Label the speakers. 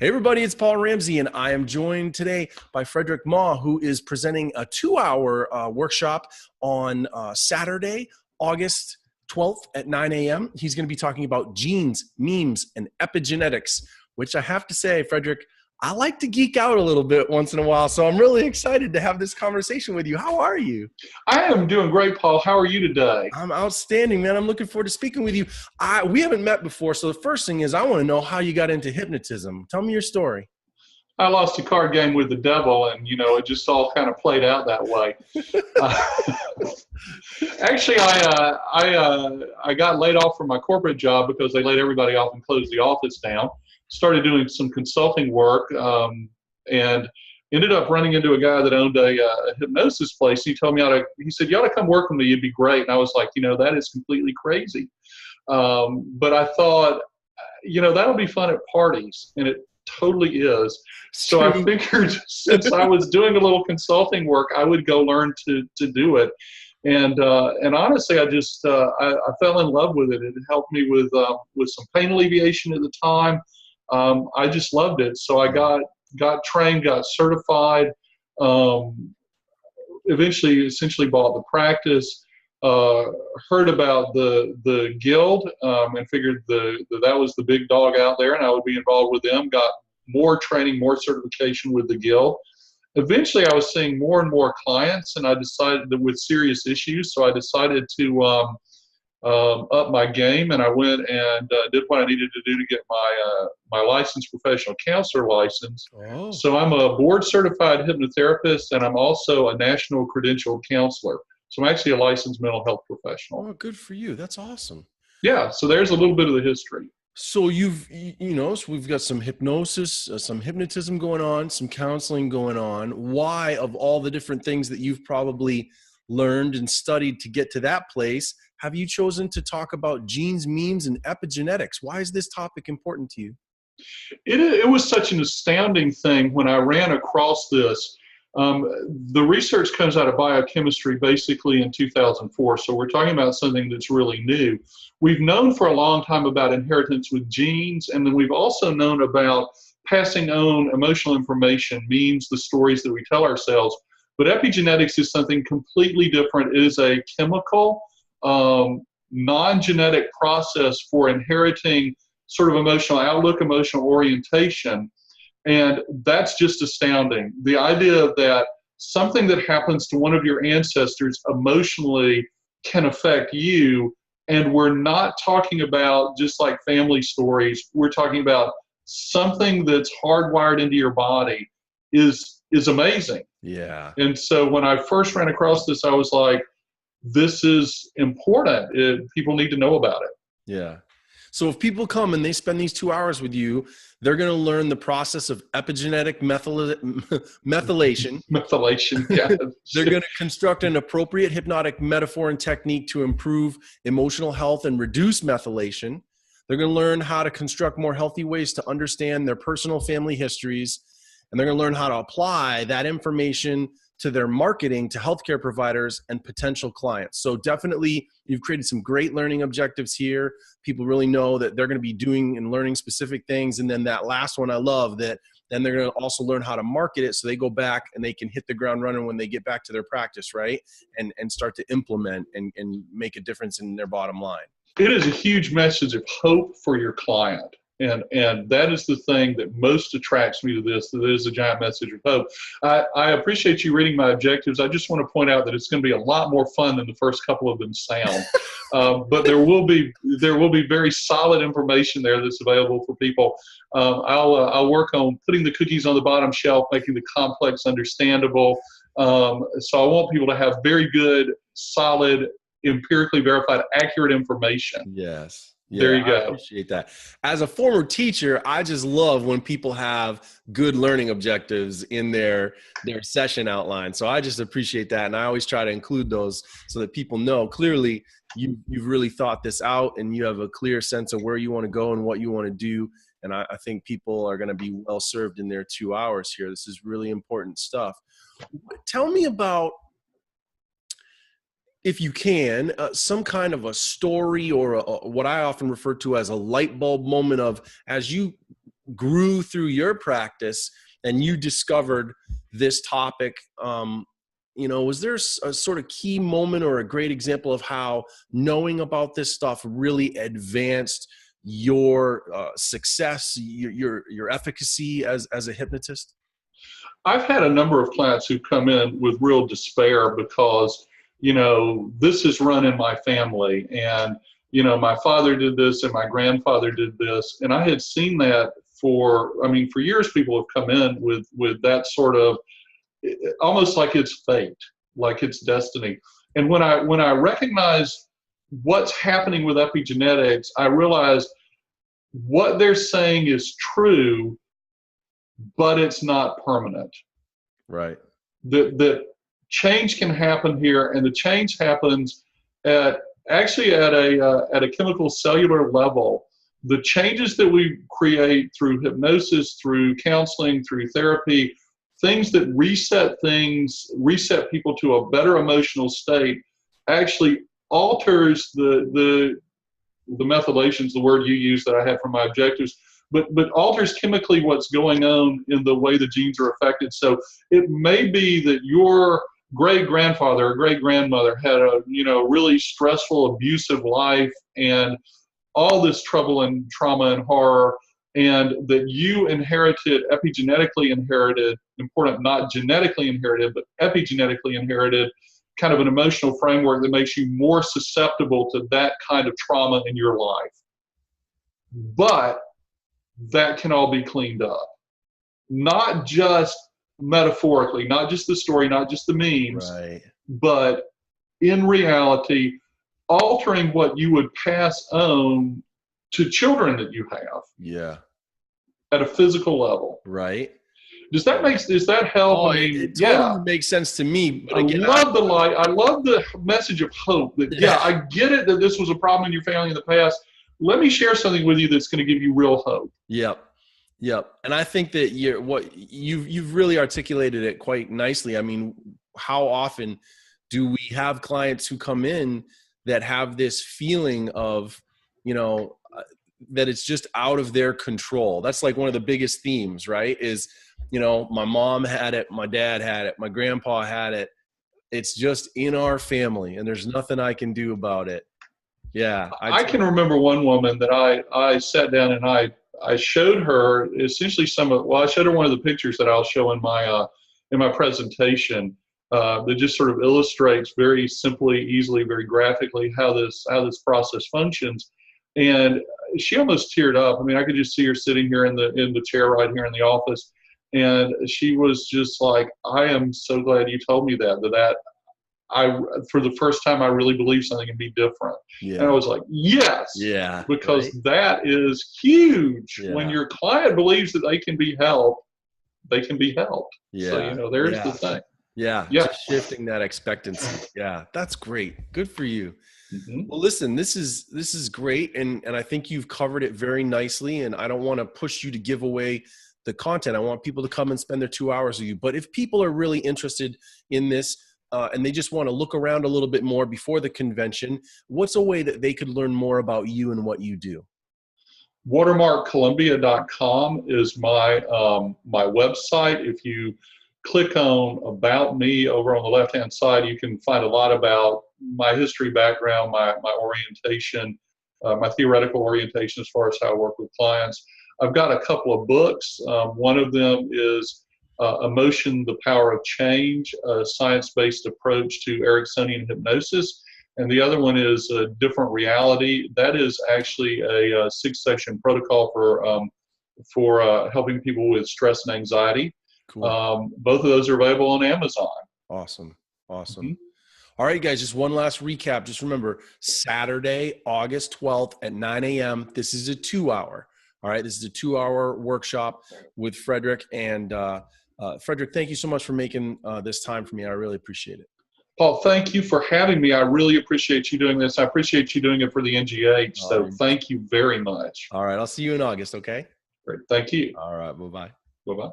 Speaker 1: Hey everybody, it's Paul Ramsey, and I am joined today by Fredric who is presenting a 2-hour workshop on Saturday, August 12th at 9 a.m. He's going to be talking about genes, memes, and epigenetics, which I have to say, Fredric, I like to geek out a little bit once in a while, so I'm really excited to have this conversation with you. How are you?
Speaker 2: I am doing great, Paul. How are you today?
Speaker 1: I'm outstanding, man. I'm looking forward to speaking with you. We haven't met before, so the first thing is I want to know how you got into hypnotism. Tell me your story.
Speaker 2: I lost a card game with the devil, and it just all kind of played out that way. Actually, I got laid off from my corporate job because they laid everybody off and closed the office down. Started doing some consulting work, and ended up running into a guy that owned a hypnosis place. He told me he said, "You ought to come work with me. You'd be great." And I was like, that is completely crazy. But I thought, that'll be fun at parties, and it totally is. So I figured since I was doing a little consulting work, I would go learn to do it. And honestly, I fell in love with it. It helped me with some pain alleviation at the time. I just loved it. So I got trained, got certified, eventually essentially bought the practice, heard about the guild, and figured that was the big dog out there, and I would be involved with them. Got more training, more certification with the guild. Eventually, I was seeing more and more clients, and I decided that with serious issues, so I decided to up my game, and I went and did what I needed to do to get my licensed professional counselor license.
Speaker 1: Oh.
Speaker 2: So I'm a board certified hypnotherapist, and I'm also a national credentialed counselor. So I'm actually a licensed mental health professional.
Speaker 1: Oh, good for you. That's awesome.
Speaker 2: Yeah. So there's a little bit of the history.
Speaker 1: So so we've got some hypnosis, some hypnotism going on, some counseling going on. Why, of all the different things that you've probably learned and studied to get to that place, have you chosen to talk about genes, memes, and epigenetics? Why is this topic important to you?
Speaker 2: It was such an astounding thing when I ran across this. The research comes out of biochemistry basically in 2004, so we're talking about something that's really new. We've known for a long time about inheritance with genes, and then we've also known about passing on emotional information, memes, the stories that we tell ourselves. But epigenetics is something completely different. It is a chemical, non-genetic process for inheriting sort of emotional outlook, emotional orientation. And that's just astounding. The idea that something that happens to one of your ancestors emotionally can affect you, and we're not talking about just like family stories, we're talking about something that's hardwired into your body is amazing.
Speaker 1: Yeah.
Speaker 2: And so when I first ran across this, I was like, this is important. People need to know about it.
Speaker 1: Yeah. So if people come and they spend these 2 hours with you, they're going to learn the process of epigenetic methylation.
Speaker 2: Methylation, yeah.
Speaker 1: They're going to construct an appropriate hypnotic metaphor and technique to improve emotional health and reduce methylation. They're going to learn how to construct more healthy ways to understand their personal family histories. And they're going to learn how to apply that information to their marketing to healthcare providers and potential clients. So definitely you've created some great learning objectives here. People really know that they're going to be doing and learning specific things. And then that last one I love, that then they're going to also learn how to market it so they go back and they can hit the ground running when they get back to their practice, right? And start to implement and make a difference in their bottom line.
Speaker 2: It is a huge message of hope for your client. And that is the thing that most attracts me to this. That is a giant message of hope. I appreciate you reading my objectives. I just want to point out that it's going to be a lot more fun than the first couple of them sound. But there will be very solid information there that's available for people. I'll work on putting the cookies on the bottom shelf, making the complex understandable. So I want people to have very good, solid, empirically verified, accurate information.
Speaker 1: Yes.
Speaker 2: Yeah, there you go.
Speaker 1: I appreciate that. As a former teacher, I just love when people have good learning objectives in their session outline. So I just appreciate that. And I always try to include those so that people know clearly you've really thought this out and you have a clear sense of where you want to go and what you want to do. And I think people are going to be well served in their 2 hours here. This is really important stuff. Tell me about, if you can, some kind of a story or what I often refer to as a light bulb moment of, as you grew through your practice and you discovered this topic, was there a sort of key moment or a great example of how knowing about this stuff really advanced your success, your efficacy as a hypnotist?
Speaker 2: I've had a number of clients who come in with real despair because, this is run in my family, and, my father did this and my grandfather did this. And I had seen that for years. People have come in with that sort of, almost like it's fate, like it's destiny. And when I recognize what's happening with epigenetics, I realize what they're saying is true, but it's not permanent.
Speaker 1: Right.
Speaker 2: That change can happen here, and the change happens at a chemical cellular level. The changes that we create through hypnosis, through counseling, through therapy, things that reset people to a better emotional state, actually alters the methylation's the word you use that I had from my objectives, but alters chemically what's going on in the way the genes are affected. So it may be that your great-grandfather or great-grandmother had a really stressful, abusive life and all this trouble and trauma and horror, and that you epigenetically inherited, important, not genetically inherited, but epigenetically inherited, kind of an emotional framework that makes you more susceptible to that kind of trauma in your life. But that can all be cleaned up. Not just metaphorically, not just the story, not just the memes,
Speaker 1: right,
Speaker 2: but in reality, altering what you would pass on to children that you have.
Speaker 1: Yeah.
Speaker 2: At a physical level.
Speaker 1: Right.
Speaker 2: Does that help?
Speaker 1: Oh, it totally makes sense to me. But again,
Speaker 2: I love the light. I love the message of hope that, I get it that this was a problem in your family in the past. Let me share something with you that's going to give you real hope.
Speaker 1: Yep. And I think that you've really articulated it quite nicely. I mean, how often do we have clients who come in that have this feeling of, that it's just out of their control? That's like one of the biggest themes, right? Is, my mom had it, my dad had it, my grandpa had it. It's just in our family and there's nothing I can do about it. Yeah.
Speaker 2: I can remember one woman that I sat down and I showed her essentially I showed her one of the pictures that I'll show in my presentation that just sort of illustrates very simply, easily, very graphically how this process functions. And she almost teared up. I mean, I could just see her sitting here in the chair right here in the office. And she was just like, I am so glad you told me that for the first time, I really believe something can be different. Yeah. And I was like, yes, because that is huge. Yeah. When your client believes that they can be helped, they can be helped. Yeah. So, there's the thing.
Speaker 1: Yeah. Just shifting that expectancy. Yeah. That's great. Good for you. Mm-hmm. Well, listen, this is great. And I think you've covered it very nicely, and I don't want to push you to give away the content. I want people to come and spend their 2 hours with you. But if people are really interested in this, and they just want to look around a little bit more before the convention, what's a way that they could learn more about you and what you do?
Speaker 2: Watermarkcolumbia.com is my website. If you click on About Me over on the left-hand side, you can find a lot about my history, background, my orientation, my theoretical orientation as far as how I work with clients. I've got a couple of books. One of them is Emotion, the Power of Change, a science-based approach to Ericksonian hypnosis. And the other one is A Different Reality. That is actually a 6-session protocol for helping people with stress and anxiety. Cool. Both of those are available on Amazon.
Speaker 1: Awesome. Mm-hmm. All right, guys, just one last recap. Just remember, Saturday, August 12th at 9 a.m. This is a 2-hour. All right, this is a 2-hour workshop with Fredric. And Fredric, thank you so much for making this time for me. I really appreciate it.
Speaker 2: Paul, thank you for having me. I really appreciate you doing this. I appreciate you doing it for the NGH. So thank you very much.
Speaker 1: All right, I'll see you in August, okay?
Speaker 2: Great. Thank you.
Speaker 1: All right, bye-bye.
Speaker 2: Bye-bye.